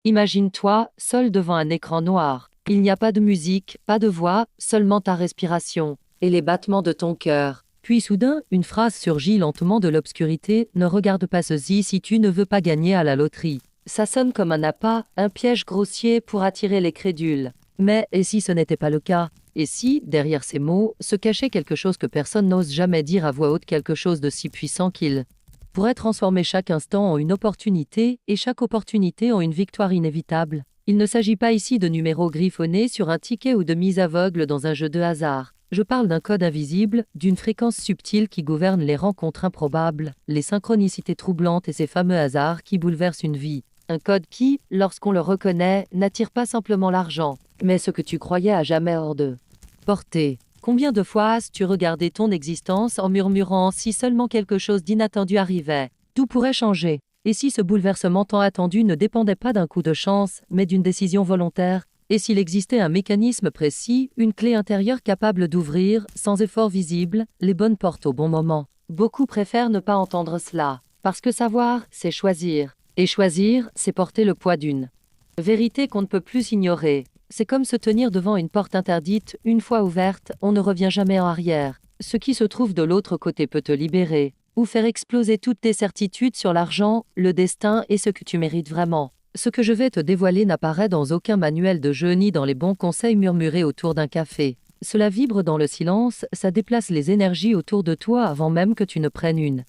Imagine-toi, seul devant un écran noir. Il n'y a pas de musique, pas de voix, seulement ta respiration et les battements de ton cœur. Puis soudain, une phrase surgit lentement de l'obscurité: ne regarde pas ceci si tu ne veux pas gagner à la loterie. Ça sonne comme un appât, un piège grossier pour attirer les crédules. Mais et si ce n'était pas le cas? Et si, derrière ces mots, se cachait quelque chose que personne n'ose jamais dire à voix haute, quelque chose de si puissant qu'il pourrait transformer chaque instant en une opportunité, et chaque opportunité en une victoire inévitable? Il ne s'agit pas ici de numéros griffonnés sur un ticket ou de mise aveugle dans un jeu de hasard. Je parle d'un code invisible, d'une fréquence subtile qui gouverne les rencontres improbables, les synchronicités troublantes et ces fameux hasards qui bouleversent une vie. Un code qui, lorsqu'on le reconnaît, n'attire pas simplement l'argent, mais ce que tu croyais à jamais hors de portée. Combien de fois as-tu regardé ton existence en murmurant: si seulement quelque chose d'inattendu arrivait, tout pourrait changer? Et si ce bouleversement tant attendu ne dépendait pas d'un coup de chance, mais d'une décision volontaire? Et s'il existait un mécanisme précis, une clé intérieure capable d'ouvrir, sans effort visible, les bonnes portes au bon moment? Beaucoup préfèrent ne pas entendre cela, parce que savoir, c'est choisir. Et choisir, c'est porter le poids d'une vérité qu'on ne peut plus ignorer. C'est comme se tenir devant une porte interdite, une fois ouverte, on ne revient jamais en arrière. Ce qui se trouve de l'autre côté peut te libérer, ou faire exploser toutes tes certitudes sur l'argent, le destin et ce que tu mérites vraiment. Ce que je vais te dévoiler n'apparaît dans aucun manuel de jeu ni dans les bons conseils murmurés autour d'un café. Cela vibre dans le silence, ça déplace les énergies autour de toi avant même que tu ne prennes une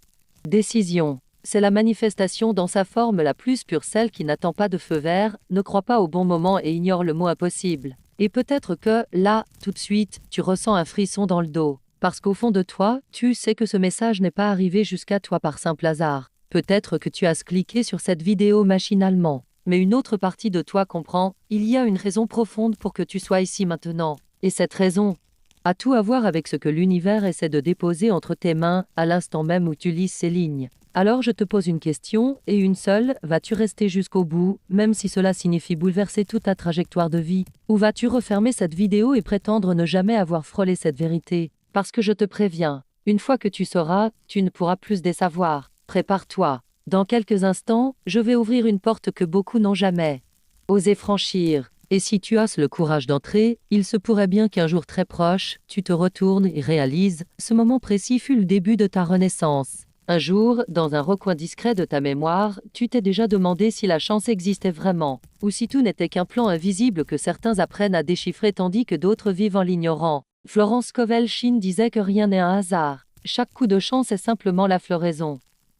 décision. C'est la manifestation dans sa forme la plus pure, celle qui n'attend pas de feu vert, ne croit pas au bon moment et ignore le mot impossible. Et peut-être que, là, tout de suite, tu ressens un frisson dans le dos. Parce qu'au fond de toi, tu sais que ce message n'est pas arrivé jusqu'à toi par simple hasard. Peut-être que tu as cliqué sur cette vidéo machinalement. Mais une autre partie de toi comprend, il y a une raison profonde pour que tu sois ici maintenant. Et cette raison a tout à voir avec ce que l'univers essaie de déposer entre tes mains, à l'instant même où tu lis ces lignes. Alors je te pose une question, et une seule: vas-tu rester jusqu'au bout, même si cela signifie bouleverser toute ta trajectoire de vie? Ou vas-tu refermer cette vidéo et prétendre ne jamais avoir frôlé cette vérité? Parce que je te préviens, une fois que tu sauras, tu ne pourras plus désavoir. Prépare-toi. Dans quelques instants, je vais ouvrir une porte que beaucoup n'ont jamais osé franchir. Et si tu as le courage d'entrer, il se pourrait bien qu'un jour très proche, tu te retournes et réalises: ce moment précis fut le début de ta renaissance. Un jour, dans un recoin discret de ta mémoire, tu t'es déjà demandé si la chance existait vraiment, ou si tout n'était qu'un plan invisible que certains apprennent à déchiffrer tandis que d'autres vivent en l'ignorant. Florence Scovel-Shinn disait que rien n'est un hasard. Chaque coup de chance est simplement la floraison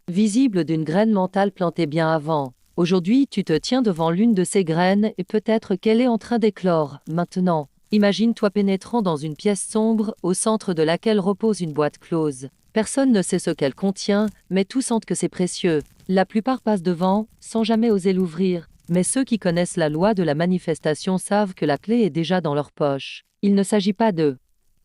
visible d'une graine mentale plantée bien avant. Aujourd'hui, tu te tiens devant l'une de ces graines et peut-être qu'elle est en train d'éclore, maintenant. Imagine-toi pénétrant dans une pièce sombre, au centre de laquelle repose une boîte close. Personne ne sait ce qu'elle contient, mais tous sentent que c'est précieux. La plupart passent devant, sans jamais oser l'ouvrir. Mais ceux qui connaissent la loi de la manifestation savent que la clé est déjà dans leur poche. Il ne s'agit pas de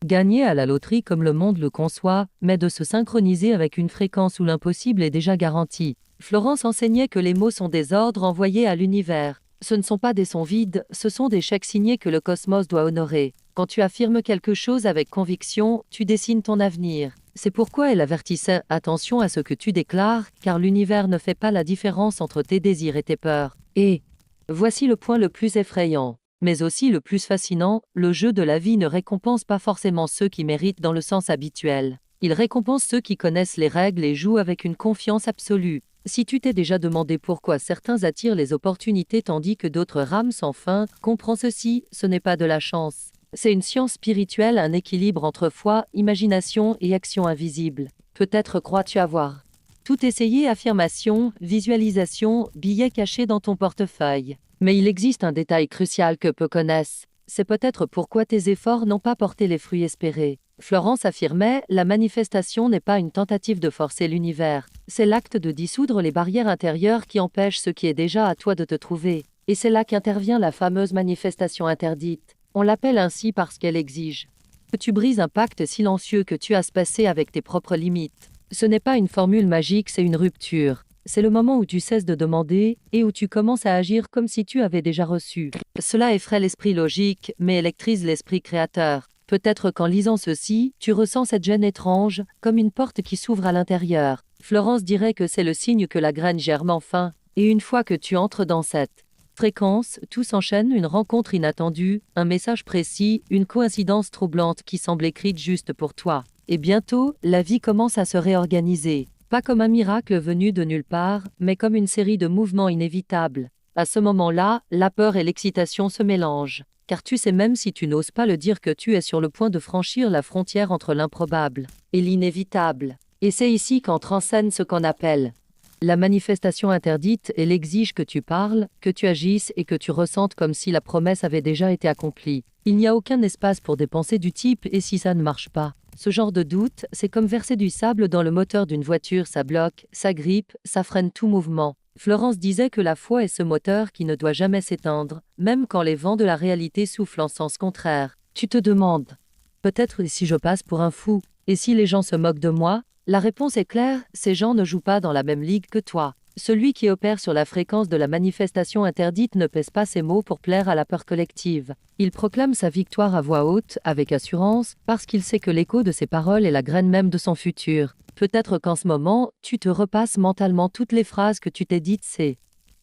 gagner à la loterie comme le monde le conçoit, mais de se synchroniser avec une fréquence où l'impossible est déjà garanti. Florence enseignait que les mots sont des ordres envoyés à l'univers. Ce ne sont pas des sons vides, ce sont des chèques signés que le cosmos doit honorer. Quand tu affirmes quelque chose avec conviction, tu dessines ton avenir. C'est pourquoi elle avertissait: attention à ce que tu déclares, car l'univers ne fait pas la différence entre tes désirs et tes peurs. Et voici le point le plus effrayant, mais aussi le plus fascinant: le jeu de la vie ne récompense pas forcément ceux qui méritent dans le sens habituel. Il récompense ceux qui connaissent les règles et jouent avec une confiance absolue. Si tu t'es déjà demandé pourquoi certains attirent les opportunités tandis que d'autres rament sans fin, comprends ceci: ce n'est pas de la chance. C'est une science spirituelle, un équilibre entre foi, imagination et action invisible. Peut-être crois-tu avoir tout essayé: affirmation, visualisation, billets cachés dans ton portefeuille. Mais il existe un détail crucial que peu connaissent. C'est peut-être pourquoi tes efforts n'ont pas porté les fruits espérés. Florence affirmait: la manifestation n'est pas une tentative de forcer l'univers, c'est l'acte de dissoudre les barrières intérieures qui empêchent ce qui est déjà à toi de te trouver. Et c'est là qu'intervient la fameuse manifestation interdite. On l'appelle ainsi parce qu'elle exige que tu brises un pacte silencieux que tu as passé avec tes propres limites. Ce n'est pas une formule magique, c'est une rupture. C'est le moment où tu cesses de demander et où tu commences à agir comme si tu avais déjà reçu. Cela effraie l'esprit logique, mais électrise l'esprit créateur. Peut-être qu'en lisant ceci, tu ressens cette gêne étrange, comme une porte qui s'ouvre à l'intérieur. Florence dirait que c'est le signe que la graine germe enfin, et une fois que tu entres dans cette Fréquence, tout s'enchaîne, une rencontre inattendue, un message précis, une coïncidence troublante qui semble écrite juste pour toi. Et bientôt, la vie commence à se réorganiser. Pas comme un miracle venu de nulle part, mais comme une série de mouvements inévitables. À ce moment-là, la peur et l'excitation se mélangent. Car tu sais même si tu n'oses pas le dire que tu es sur le point de franchir la frontière entre l'improbable et l'inévitable. Et c'est ici qu'entre en scène ce qu'on appelle la manifestation interdite. Elle exige que tu parles, que tu agisses et que tu ressentes comme si la promesse avait déjà été accomplie. Il n'y a aucun espace pour des pensées du type « et si ça ne marche pas ?» Ce genre de doute, c'est comme verser du sable dans le moteur d'une voiture, ça bloque, ça grippe, ça freine tout mouvement. Florence disait que la foi est ce moteur qui ne doit jamais s'éteindre, même quand les vents de la réalité soufflent en sens contraire. Tu te demandes, peut-être si je passe pour un fou, et si les gens se moquent de moi? La réponse est claire, ces gens ne jouent pas dans la même ligue que toi. Celui qui opère sur la fréquence de la manifestation interdite ne pèse pas ses mots pour plaire à la peur collective. Il proclame sa victoire à voix haute, avec assurance, parce qu'il sait que l'écho de ses paroles est la graine même de son futur. Peut-être qu'en ce moment, tu te repasses mentalement toutes les phrases que tu t'es dites ces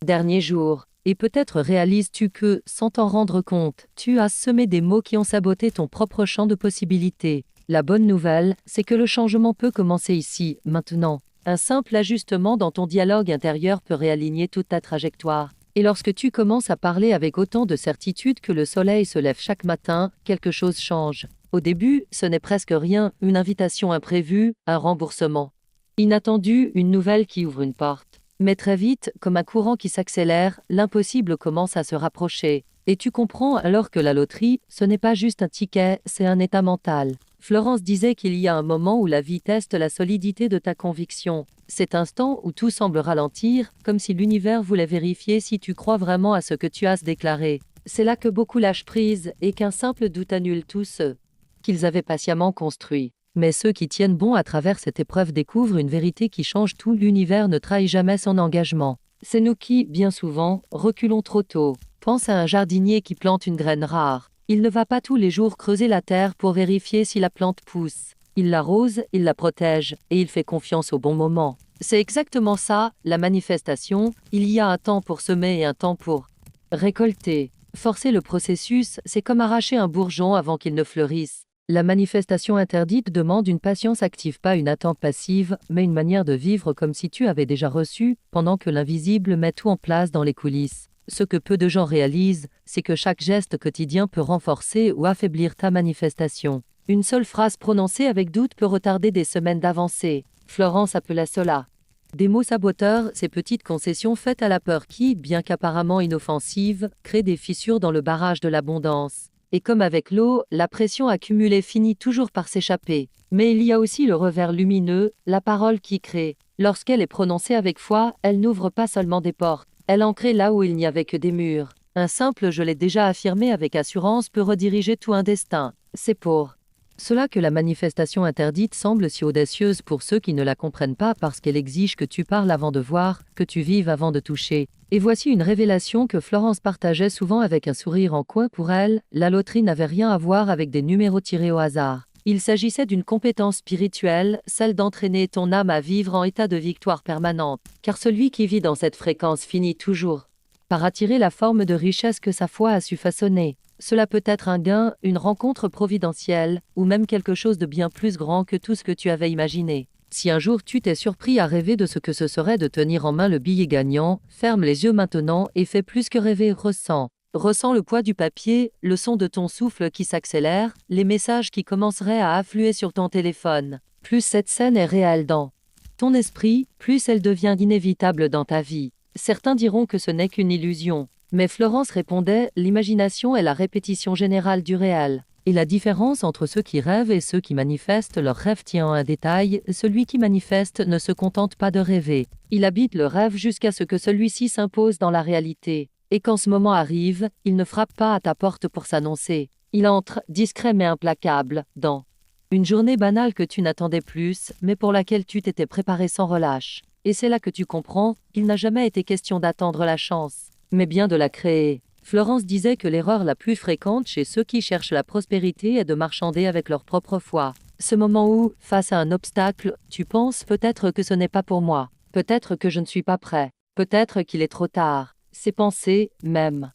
derniers jours. Et peut-être réalises-tu que, sans t'en rendre compte, tu as semé des mots qui ont saboté ton propre champ de possibilités. La bonne nouvelle, c'est que le changement peut commencer ici, maintenant. Un simple ajustement dans ton dialogue intérieur peut réaligner toute ta trajectoire. Et lorsque tu commences à parler avec autant de certitude que le soleil se lève chaque matin, quelque chose change. Au début, ce n'est presque rien, une invitation imprévue, un remboursement inattendu, une nouvelle qui ouvre une porte. Mais très vite, comme un courant qui s'accélère, l'impossible commence à se rapprocher. Et tu comprends alors que la loterie, ce n'est pas juste un ticket, c'est un état mental. Florence disait qu'il y a un moment où la vie teste la solidité de ta conviction. Cet instant où tout semble ralentir, comme si l'univers voulait vérifier si tu crois vraiment à ce que tu as déclaré. C'est là que beaucoup lâchent prise et qu'un simple doute annule tout ce qu'ils avaient patiemment construit. Mais ceux qui tiennent bon à travers cette épreuve découvrent une vérité qui change tout. L'univers ne trahit jamais son engagement. C'est nous qui, bien souvent, reculons trop tôt. Pense à un jardinier qui plante une graine rare. Il ne va pas tous les jours creuser la terre pour vérifier si la plante pousse. Il l'arrose, il la protège, et il fait confiance au bon moment. C'est exactement ça, la manifestation. Il y a un temps pour semer et un temps pour récolter. Forcer le processus, c'est comme arracher un bourgeon avant qu'il ne fleurisse. La manifestation interdite demande une patience active, pas une attente passive, mais une manière de vivre comme si tu avais déjà reçu, pendant que l'invisible met tout en place dans les coulisses. Ce que peu de gens réalisent, c'est que chaque geste quotidien peut renforcer ou affaiblir ta manifestation. Une seule phrase prononcée avec doute peut retarder des semaines d'avancée. Florence appela cela des mots saboteurs, ces petites concessions faites à la peur qui, bien qu'apparemment inoffensives, créent des fissures dans le barrage de l'abondance. Et comme avec l'eau, la pression accumulée finit toujours par s'échapper. Mais il y a aussi le revers lumineux, la parole qui crée. Lorsqu'elle est prononcée avec foi, elle n'ouvre pas seulement des portes. Elle ancrait là où il n'y avait que des murs. Un simple « je l'ai déjà affirmé avec assurance » peut rediriger tout un destin. C'est pour cela que la manifestation interdite semble si audacieuse pour ceux qui ne la comprennent pas, parce qu'elle exige que tu parles avant de voir, que tu vives avant de toucher. Et voici une révélation que Florence partageait souvent avec un sourire en coin. Pour elle, la loterie n'avait rien à voir avec des numéros tirés au hasard. Il s'agissait d'une compétence spirituelle, celle d'entraîner ton âme à vivre en état de victoire permanente. Car celui qui vit dans cette fréquence finit toujours par attirer la forme de richesse que sa foi a su façonner. Cela peut être un gain, une rencontre providentielle, ou même quelque chose de bien plus grand que tout ce que tu avais imaginé. Si un jour tu t'es surpris à rêver de ce que ce serait de tenir en main le billet gagnant, ferme les yeux maintenant et fais plus que rêver, ressens. Ressens le poids du papier, le son de ton souffle qui s'accélère, les messages qui commenceraient à affluer sur ton téléphone. Plus cette scène est réelle dans ton esprit, plus elle devient inévitable dans ta vie. Certains diront que ce n'est qu'une illusion. Mais Florence répondait, l'imagination est la répétition générale du réel. Et la différence entre ceux qui rêvent et ceux qui manifestent leurs rêves tient en un détail, celui qui manifeste ne se contente pas de rêver. Il habite le rêve jusqu'à ce que celui-ci s'impose dans la réalité. Et quand ce moment arrive, il ne frappe pas à ta porte pour s'annoncer. Il entre, discret mais implacable, dans une journée banale que tu n'attendais plus, mais pour laquelle tu t'étais préparé sans relâche. Et c'est là que tu comprends, il n'a jamais été question d'attendre la chance, mais bien de la créer. Florence disait que l'erreur la plus fréquente chez ceux qui cherchent la prospérité est de marchander avec leur propre foi. Ce moment où, face à un obstacle, tu penses peut-être que ce n'est pas pour moi, peut-être que je ne suis pas prêt, peut-être qu'il est trop tard. Ces pensées, même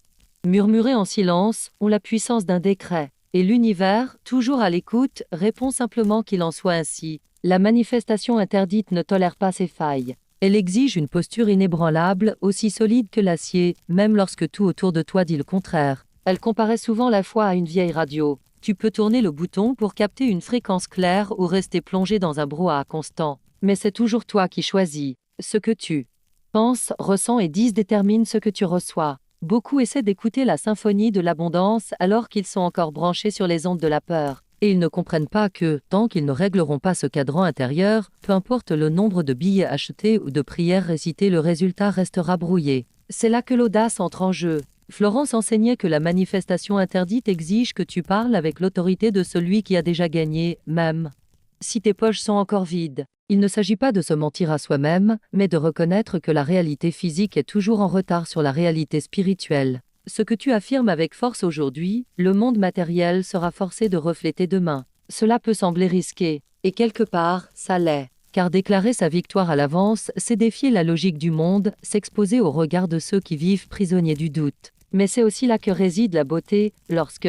murmurées en silence, ont la puissance d'un décret. Et l'univers, toujours à l'écoute, répond simplement qu'il en soit ainsi. La manifestation interdite ne tolère pas ces failles. Elle exige une posture inébranlable, aussi solide que l'acier, même lorsque tout autour de toi dit le contraire. Elle comparait souvent la foi à une vieille radio. Tu peux tourner le bouton pour capter une fréquence claire ou rester plongé dans un brouhaha constant. Mais c'est toujours toi qui choisis. Ce que tu penses, ressens et dises détermine ce que tu reçois. Beaucoup essaient d'écouter la symphonie de l'abondance alors qu'ils sont encore branchés sur les ondes de la peur. Et ils ne comprennent pas que, tant qu'ils ne régleront pas ce cadran intérieur, peu importe le nombre de billets achetés ou de prières récitées, le résultat restera brouillé. C'est là que l'audace entre en jeu. Florence enseignait que la manifestation interdite exige que tu parles avec l'autorité de celui qui a déjà gagné, même si tes poches sont encore vides. Il ne s'agit pas de se mentir à soi-même, mais de reconnaître que la réalité physique est toujours en retard sur la réalité spirituelle. Ce que tu affirmes avec force aujourd'hui, le monde matériel sera forcé de refléter demain. Cela peut sembler risqué, et quelque part, ça l'est. Car déclarer sa victoire à l'avance, c'est défier la logique du monde, s'exposer au regard de ceux qui vivent prisonniers du doute. Mais c'est aussi là que réside la beauté, lorsque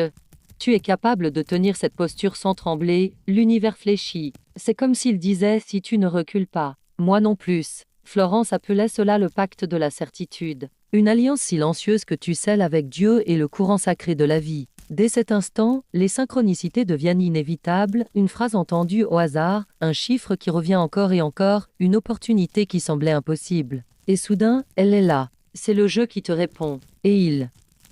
tu es capable de tenir cette posture sans trembler, l'univers fléchit. C'est comme s'il disait « si tu ne recules pas, moi non plus ». Florence appelait cela le pacte de la certitude. Une alliance silencieuse que tu scelles avec Dieu et le courant sacré de la vie. Dès cet instant, les synchronicités deviennent inévitables, une phrase entendue au hasard, un chiffre qui revient encore et encore, une opportunité qui semblait impossible. Et soudain, elle est là. C'est le jeu qui te répond. Et il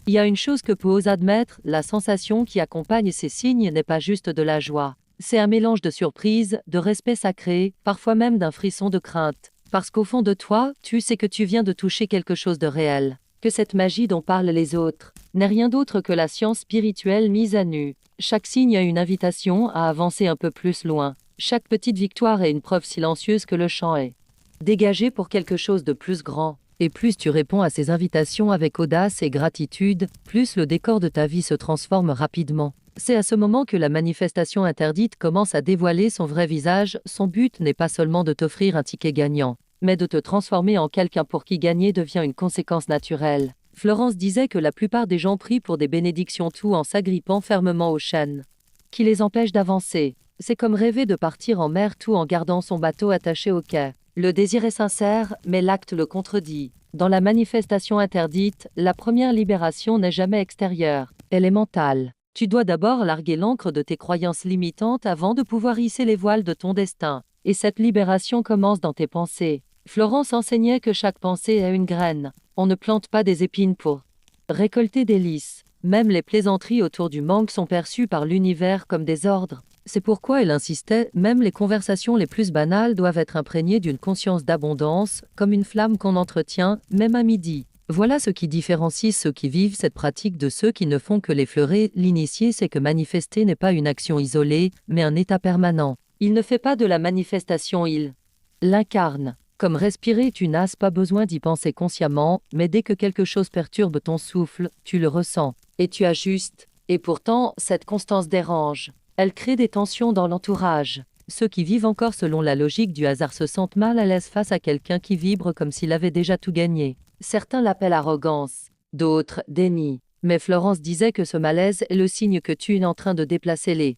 y a une chose que peu osent admettre, la sensation qui accompagne ces signes n'est pas juste de la joie. C'est un mélange de surprise, de respect sacré, parfois même d'un frisson de crainte. Parce qu'au fond de toi, tu sais que tu viens de toucher quelque chose de réel. Que cette magie dont parlent les autres n'est rien d'autre que la science spirituelle mise à nu. Chaque signe a une invitation à avancer un peu plus loin. Chaque petite victoire est une preuve silencieuse que le champ est dégagé pour quelque chose de plus grand. Et plus tu réponds à ces invitations avec audace et gratitude, plus le décor de ta vie se transforme rapidement. C'est à ce moment que la manifestation interdite commence à dévoiler son vrai visage. Son but n'est pas seulement de t'offrir un ticket gagnant, mais de te transformer en quelqu'un pour qui gagner devient une conséquence naturelle. Florence disait que la plupart des gens prient pour des bénédictions tout en s'agrippant fermement aux chaînes qui les empêchent d'avancer. C'est comme rêver de partir en mer tout en gardant son bateau attaché au quai. Le désir est sincère, mais l'acte le contredit. Dans la manifestation interdite, la première libération n'est jamais extérieure, elle est mentale. Tu dois d'abord larguer l'ancre de tes croyances limitantes avant de pouvoir hisser les voiles de ton destin. Et cette libération commence dans tes pensées. Florence enseignait que chaque pensée est une graine. On ne plante pas des épines pour récolter des lys. Même les plaisanteries autour du manque sont perçues par l'univers comme des ordres. C'est pourquoi elle insistait, même les conversations les plus banales doivent être imprégnées d'une conscience d'abondance, comme une flamme qu'on entretient, même à midi. Voilà ce qui différencie ceux qui vivent cette pratique de ceux qui ne font que l'effleurer. L'initié sait que manifester n'est pas une action isolée, mais un état permanent. Il ne fait pas de la manifestation, il l'incarne. Comme respirer, tu n'as pas besoin d'y penser consciemment, mais dès que quelque chose perturbe ton souffle, tu le ressens. Et tu ajustes. Et pourtant, cette constance dérange. Elle crée des tensions dans l'entourage. Ceux qui vivent encore selon la logique du hasard se sentent mal à l'aise face à quelqu'un qui vibre comme s'il avait déjà tout gagné. Certains l'appellent arrogance, d'autres déni. Mais Florence disait que ce malaise est le signe que tu es en train de déplacer les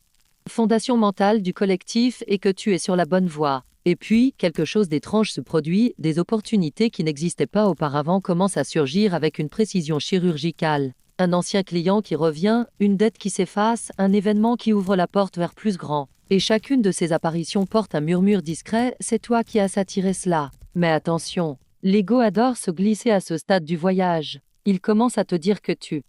fondations mentales du collectif et que tu es sur la bonne voie. Et puis, quelque chose d'étrange se produit, des opportunités qui n'existaient pas auparavant commencent à surgir avec une précision chirurgicale. Un ancien client qui revient, une dette qui s'efface, un événement qui ouvre la porte vers plus grand. Et chacune de ces apparitions porte un murmure discret, c'est toi qui as attiré cela. Mais attention, l'ego adore se glisser à ce stade du voyage. Il commence à te dire que tu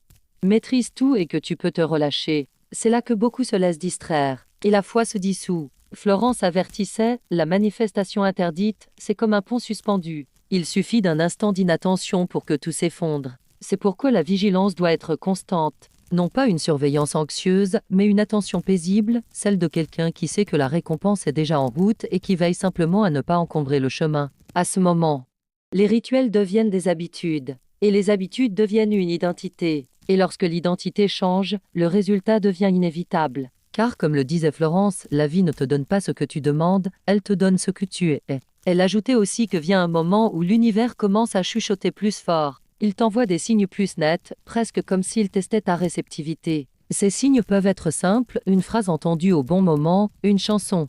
maîtrises tout et que tu peux te relâcher. C'est là que beaucoup se laissent distraire, et la foi se dissout. Florence avertissait, la manifestation interdite, c'est comme un pont suspendu. Il suffit d'un instant d'inattention pour que tout s'effondre. C'est pourquoi la vigilance doit être constante. Non pas une surveillance anxieuse, mais une attention paisible, celle de quelqu'un qui sait que la récompense est déjà en route et qui veille simplement à ne pas encombrer le chemin. À ce moment, les rituels deviennent des habitudes, et les habitudes deviennent une identité. Et lorsque l'identité change, le résultat devient inévitable. Car comme le disait Florence, la vie ne te donne pas ce que tu demandes, elle te donne ce que tu es. Elle ajoutait aussi que vient un moment où l'univers commence à chuchoter plus fort. Il t'envoie des signes plus nets, presque comme s'il testait ta réceptivité. Ces signes peuvent être simples, une phrase entendue au bon moment, une chanson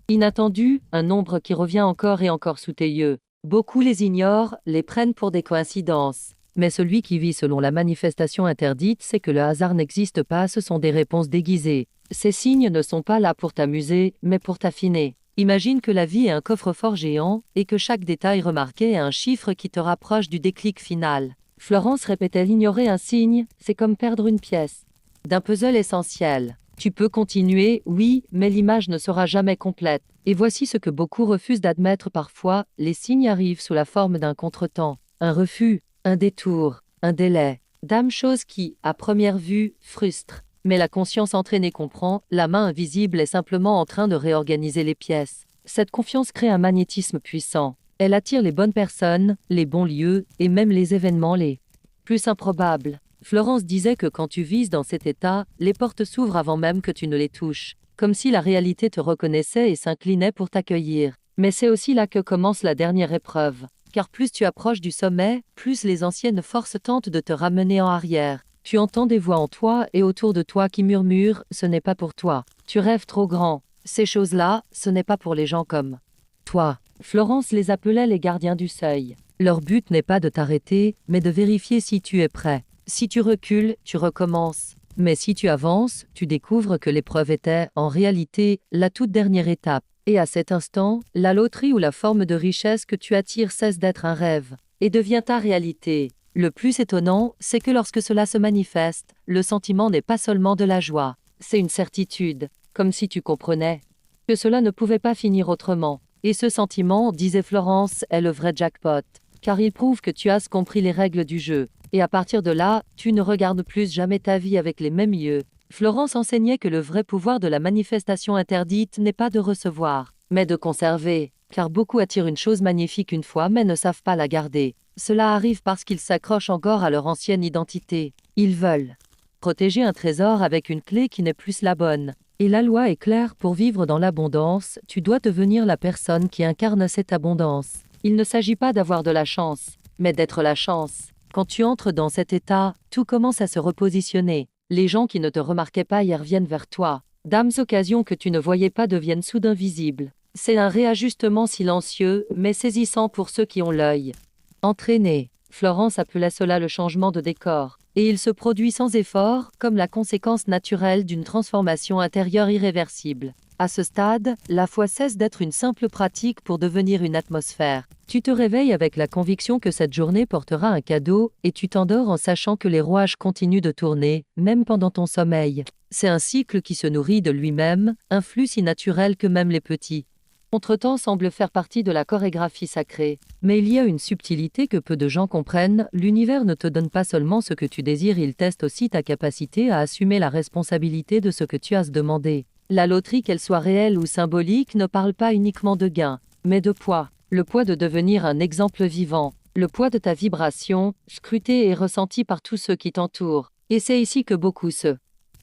inattendue, un nombre qui revient encore et encore sous tes yeux. Beaucoup les ignorent, les prennent pour des coïncidences. Mais celui qui vit selon la manifestation interdite sait que le hasard n'existe pas, ce sont des réponses déguisées. Ces signes ne sont pas là pour t'amuser, mais pour t'affiner. Imagine que la vie est un coffre-fort géant, et que chaque détail remarqué est un chiffre qui te rapproche du déclic final. Florence répétait ignorer un signe, c'est comme perdre une pièce d'un puzzle essentiel. Tu peux continuer, oui, mais l'image ne sera jamais complète. Et voici ce que beaucoup refusent d'admettre parfois, les signes arrivent sous la forme d'un contretemps, un refus, un détour, un délai. Dame chose qui, à première vue, frustre. Mais la conscience entraînée comprend, la main invisible est simplement en train de réorganiser les pièces. Cette confiance crée un magnétisme puissant. Elle attire les bonnes personnes, les bons lieux, et même les événements les plus improbables. Florence disait que quand tu vises dans cet état, les portes s'ouvrent avant même que tu ne les touches, comme si la réalité te reconnaissait et s'inclinait pour t'accueillir. Mais c'est aussi là que commence la dernière épreuve. Car plus tu approches du sommet, plus les anciennes forces tentent de te ramener en arrière. Tu entends des voix en toi et autour de toi qui murmurent « ce n'est pas pour toi ». Tu rêves trop grand. Ces choses-là, ce n'est pas pour les gens comme toi. Florence les appelait les gardiens du seuil. Leur but n'est pas de t'arrêter, mais de vérifier si tu es prêt. Si tu recules, tu recommences. Mais si tu avances, tu découvres que l'épreuve était, en réalité, la toute dernière étape. Et à cet instant, la loterie ou la forme de richesse que tu attires cesse d'être un rêve et devient ta réalité. Le plus étonnant, c'est que lorsque cela se manifeste, le sentiment n'est pas seulement de la joie, c'est une certitude, comme si tu comprenais que cela ne pouvait pas finir autrement. Et ce sentiment, disait Florence, est le vrai jackpot, car il prouve que tu as compris les règles du jeu. Et à partir de là, tu ne regardes plus jamais ta vie avec les mêmes yeux. Florence enseignait que le vrai pouvoir de la manifestation interdite n'est pas de recevoir, mais de conserver, car beaucoup attirent une chose magnifique une fois mais ne savent pas la garder. Cela arrive parce qu'ils s'accrochent encore à leur ancienne identité. Ils veulent protéger un trésor avec une clé qui n'est plus la bonne. Et la loi est claire, pour vivre dans l'abondance, tu dois devenir la personne qui incarne cette abondance. Il ne s'agit pas d'avoir de la chance, mais d'être la chance. Quand tu entres dans cet état, tout commence à se repositionner. Les gens qui ne te remarquaient pas hier viennent vers toi. Dames occasions que tu ne voyais pas deviennent soudain visibles. C'est un réajustement silencieux, mais saisissant pour ceux qui ont l'œil entraîné. Florence appelait cela le changement de décor. Et il se produit sans effort, comme la conséquence naturelle d'une transformation intérieure irréversible. À ce stade, la foi cesse d'être une simple pratique pour devenir une atmosphère. Tu te réveilles avec la conviction que cette journée portera un cadeau, et tu t'endors en sachant que les rouages continuent de tourner, même pendant ton sommeil. C'est un cycle qui se nourrit de lui-même, un flux si naturel que même les petits contretemps semblent faire partie de la chorégraphie sacrée. Mais il y a une subtilité que peu de gens comprennent, l'univers ne te donne pas seulement ce que tu désires, il teste aussi ta capacité à assumer la responsabilité de ce que tu as demandé. La loterie, qu'elle soit réelle ou symbolique, ne parle pas uniquement de gain, mais de poids. Le poids de devenir un exemple vivant. Le poids de ta vibration, scrutée et ressentie par tous ceux qui t'entourent. Et c'est ici que beaucoup se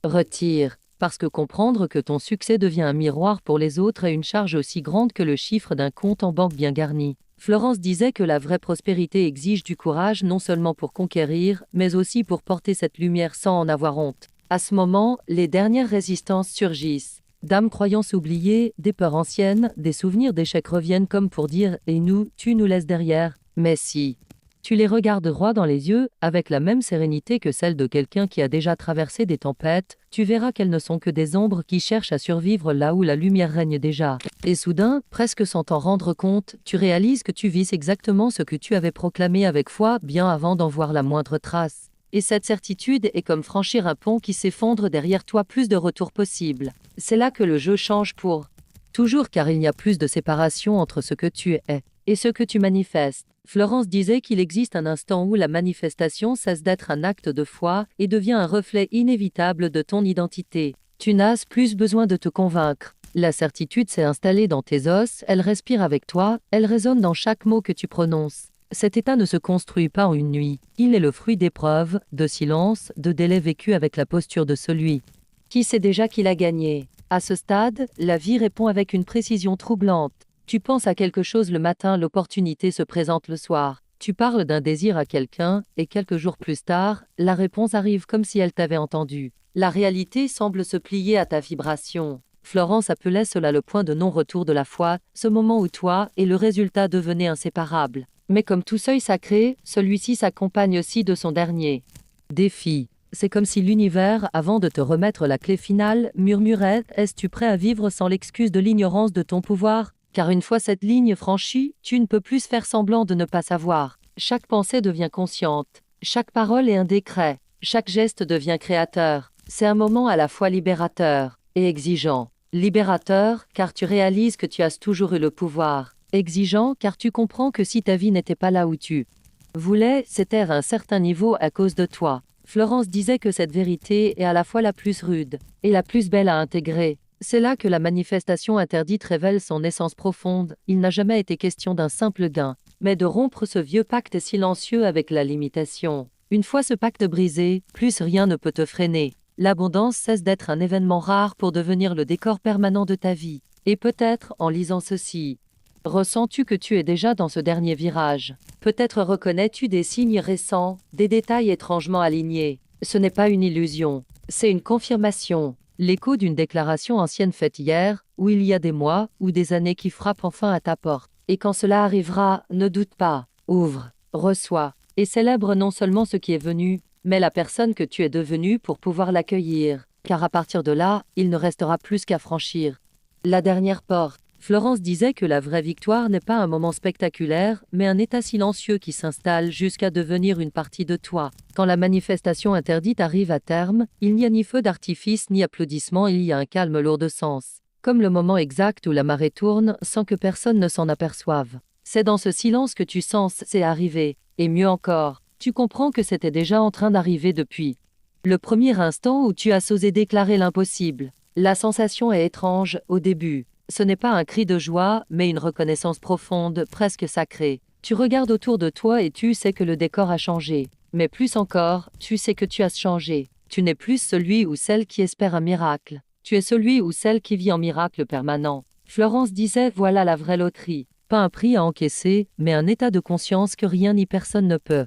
retirent. Parce que comprendre que ton succès devient un miroir pour les autres est une charge aussi grande que le chiffre d'un compte en banque bien garni. Florence disait que la vraie prospérité exige du courage non seulement pour conquérir, mais aussi pour porter cette lumière sans en avoir honte. À ce moment, les dernières résistances surgissent. D'âmes croyances oubliées, des peurs anciennes, des souvenirs d'échecs reviennent comme pour dire « Et nous, tu nous laisses derrière ». Mais si tu les regardes droit dans les yeux, avec la même sérénité que celle de quelqu'un qui a déjà traversé des tempêtes, tu verras qu'elles ne sont que des ombres qui cherchent à survivre là où la lumière règne déjà. Et soudain, presque sans t'en rendre compte, tu réalises que tu vis exactement ce que tu avais proclamé avec foi bien avant d'en voir la moindre trace. Et cette certitude est comme franchir un pont qui s'effondre derrière toi, plus de retour possible. C'est là que le jeu change pour toujours, car il n'y a plus de séparation entre ce que tu es et ce que tu manifestes. Florence disait qu'il existe un instant où la manifestation cesse d'être un acte de foi et devient un reflet inévitable de ton identité. Tu n'as plus besoin de te convaincre. La certitude s'est installée dans tes os, elle respire avec toi, elle résonne dans chaque mot que tu prononces. Cet état ne se construit pas en une nuit. Il est le fruit d'épreuves, de silence, de délais vécus avec la posture de celui qui sait déjà qu'il a gagné. À ce stade, la vie répond avec une précision troublante. Tu penses à quelque chose le matin, l'opportunité se présente le soir. Tu parles d'un désir à quelqu'un, et quelques jours plus tard, la réponse arrive comme si elle t'avait entendu. La réalité semble se plier à ta vibration. Florence appelait cela le point de non-retour de la foi, ce moment où toi et le résultat devenaient inséparables. Mais comme tout seuil sacré, celui-ci s'accompagne aussi de son dernier défi. C'est comme si l'univers, avant de te remettre la clé finale, murmurait « Es-tu prêt à vivre sans l'excuse de l'ignorance de ton pouvoir ?» Car une fois cette ligne franchie, tu ne peux plus faire semblant de ne pas savoir. Chaque pensée devient consciente. Chaque parole est un décret. Chaque geste devient créateur. C'est un moment à la fois libérateur et exigeant. Libérateur, car tu réalises que tu as toujours eu le pouvoir. Exigeant, car tu comprends que si ta vie n'était pas là où tu voulais, c'était à un certain niveau à cause de toi. Florence disait que cette vérité est à la fois la plus rude et la plus belle à intégrer. C'est là que la manifestation interdite révèle son essence profonde. Il n'a jamais été question d'un simple gain, mais de rompre ce vieux pacte silencieux avec la limitation. Une fois ce pacte brisé, plus rien ne peut te freiner. L'abondance cesse d'être un événement rare pour devenir le décor permanent de ta vie. Et peut-être, en lisant ceci, ressens-tu que tu es déjà dans ce dernier virage? Peut-être reconnais-tu des signes récents, des détails étrangement alignés. Ce n'est pas une illusion, c'est une confirmation. L'écho d'une déclaration ancienne faite hier, ou il y a des mois, ou des années qui frappent enfin à ta porte. Et quand cela arrivera, ne doute pas, ouvre, reçois, et célèbre non seulement ce qui est venu, mais la personne que tu es devenue pour pouvoir l'accueillir. Car à partir de là, il ne restera plus qu'à franchir la dernière porte. Florence disait que la vraie victoire n'est pas un moment spectaculaire, mais un état silencieux qui s'installe jusqu'à devenir une partie de toi. Quand la manifestation interdite arrive à terme, il n'y a ni feu d'artifice ni applaudissements, il y a un calme lourd de sens. Comme le moment exact où la marée tourne sans que personne ne s'en aperçoive. C'est dans ce silence que tu sens c'est arrivé. Et mieux encore, tu comprends que c'était déjà en train d'arriver depuis le premier instant où tu as osé déclarer l'impossible. La sensation est étrange au début. Ce n'est pas un cri de joie, mais une reconnaissance profonde, presque sacrée. Tu regardes autour de toi et tu sais que le décor a changé. Mais plus encore, tu sais que tu as changé. Tu n'es plus celui ou celle qui espère un miracle. Tu es celui ou celle qui vit en miracle permanent. Florence disait, voilà la vraie loterie. Pas un prix à encaisser, mais un état de conscience que rien ni personne ne peut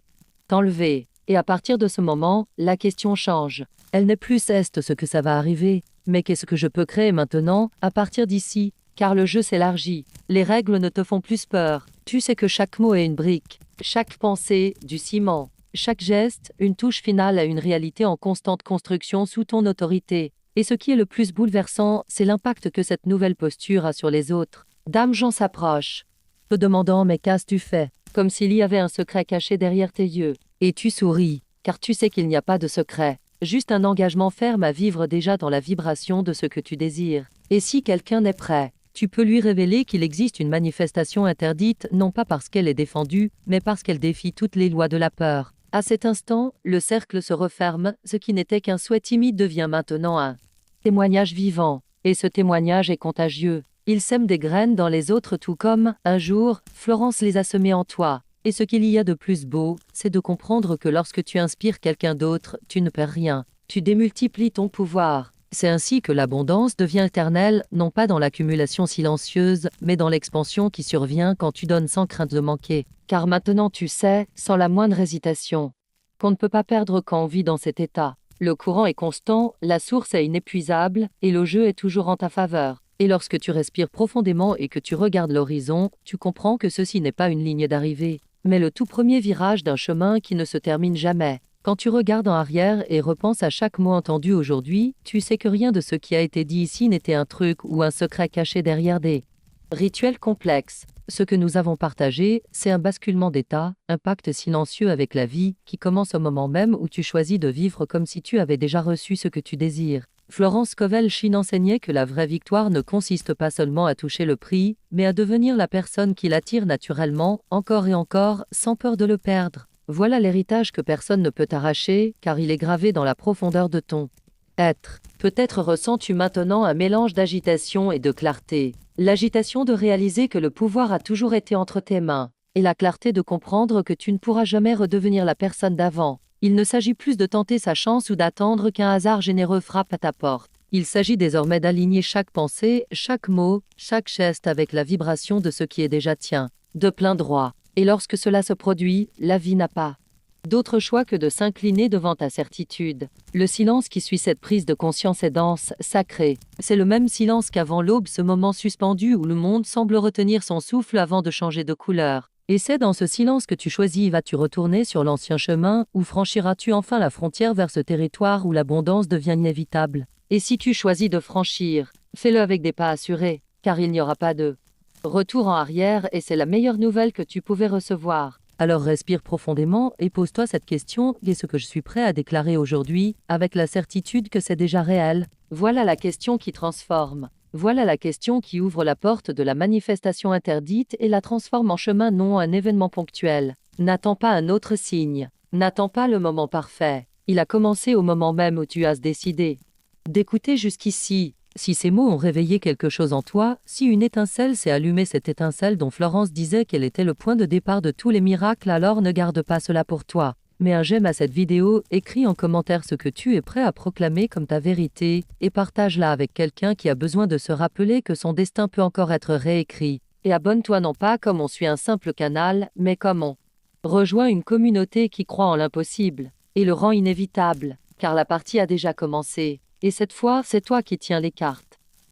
t'enlever. Et à partir de ce moment, la question change. Elle n'est plus est ce que ça va arriver, mais qu'est-ce que je peux créer maintenant, à partir d'ici, car le jeu s'élargit. Les règles ne te font plus peur. Tu sais que chaque mot est une brique, chaque pensée, du ciment, chaque geste, une touche finale à une réalité en constante construction sous ton autorité. Et ce qui est le plus bouleversant, c'est l'impact que cette nouvelle posture a sur les autres. Dame Jean s'approche, te demandant mais qu'as-tu fait, comme s'il y avait un secret caché derrière tes yeux. Et tu souris, car tu sais qu'il n'y a pas de secret. Juste un engagement ferme à vivre déjà dans la vibration de ce que tu désires. Et si quelqu'un est prêt, tu peux lui révéler qu'il existe une manifestation interdite, non pas parce qu'elle est défendue, mais parce qu'elle défie toutes les lois de la peur. À cet instant, le cercle se referme, ce qui n'était qu'un souhait timide devient maintenant un témoignage vivant. Et ce témoignage est contagieux. Il sème des graines dans les autres tout comme, un jour, Florence les a semées en toi. Et ce qu'il y a de plus beau, c'est de comprendre que lorsque tu inspires quelqu'un d'autre, tu ne perds rien. Tu démultiplies ton pouvoir. C'est ainsi que l'abondance devient éternelle, non pas dans l'accumulation silencieuse, mais dans l'expansion qui survient quand tu donnes sans crainte de manquer. Car maintenant tu sais, sans la moindre hésitation, qu'on ne peut pas perdre quand on vit dans cet état. Le courant est constant, la source est inépuisable, et le jeu est toujours en ta faveur. Et lorsque tu respires profondément et que tu regardes l'horizon, tu comprends que ceci n'est pas une ligne d'arrivée, mais le tout premier virage d'un chemin qui ne se termine jamais. Quand tu regardes en arrière et repenses à chaque mot entendu aujourd'hui, tu sais que rien de ce qui a été dit ici n'était un truc ou un secret caché derrière des rituels complexes. Ce que nous avons partagé, c'est un basculement d'état, un pacte silencieux avec la vie, qui commence au moment même où tu choisis de vivre comme si tu avais déjà reçu ce que tu désires. Florence Kovelchine enseignait que la vraie victoire ne consiste pas seulement à toucher le prix, mais à devenir la personne qui l'attire naturellement, encore et encore, sans peur de le perdre. Voilà l'héritage que personne ne peut arracher, car il est gravé dans la profondeur de ton être. Peut-être ressens-tu maintenant un mélange d'agitation et de clarté. L'agitation de réaliser que le pouvoir a toujours été entre tes mains, et la clarté de comprendre que tu ne pourras jamais redevenir la personne d'avant. Il ne s'agit plus de tenter sa chance ou d'attendre qu'un hasard généreux frappe à ta porte. Il s'agit désormais d'aligner chaque pensée, chaque mot, chaque geste avec la vibration de ce qui est déjà tien, de plein droit. Et lorsque cela se produit, la vie n'a pas d'autre choix que de s'incliner devant ta certitude. Le silence qui suit cette prise de conscience est dense, sacré. C'est le même silence qu'avant l'aube, ce moment suspendu où le monde semble retenir son souffle avant de changer de couleur. Et c'est dans ce silence que tu choisis, vas-tu retourner sur l'ancien chemin, ou franchiras-tu enfin la frontière vers ce territoire où l'abondance devient inévitable? Et si tu choisis de franchir, fais-le avec des pas assurés, car il n'y aura pas de retour en arrière et c'est la meilleure nouvelle que tu pouvais recevoir. Alors respire profondément et pose-toi cette question: qu'est-ce que je suis prêt à déclarer aujourd'hui, avec la certitude que c'est déjà réel? Voilà la question qui transforme. Voilà la question qui ouvre la porte de la manifestation interdite et la transforme en chemin, non un événement ponctuel. N'attends pas un autre signe. N'attends pas le moment parfait. Il a commencé au moment même où tu as décidé d'écouter jusqu'ici. Si ces mots ont réveillé quelque chose en toi, si une étincelle s'est allumée, cette étincelle dont Florence disait qu'elle était le point de départ de tous les miracles, alors ne garde pas cela pour toi. Mets un j'aime à cette vidéo, écris en commentaire ce que tu es prêt à proclamer comme ta vérité, et partage-la avec quelqu'un qui a besoin de se rappeler que son destin peut encore être réécrit. Et abonne-toi non pas comme on suit un simple canal, mais comme on rejoint une communauté qui croit en l'impossible, et le rend inévitable, car la partie a déjà commencé. Et cette fois, c'est toi qui tiens les cartes.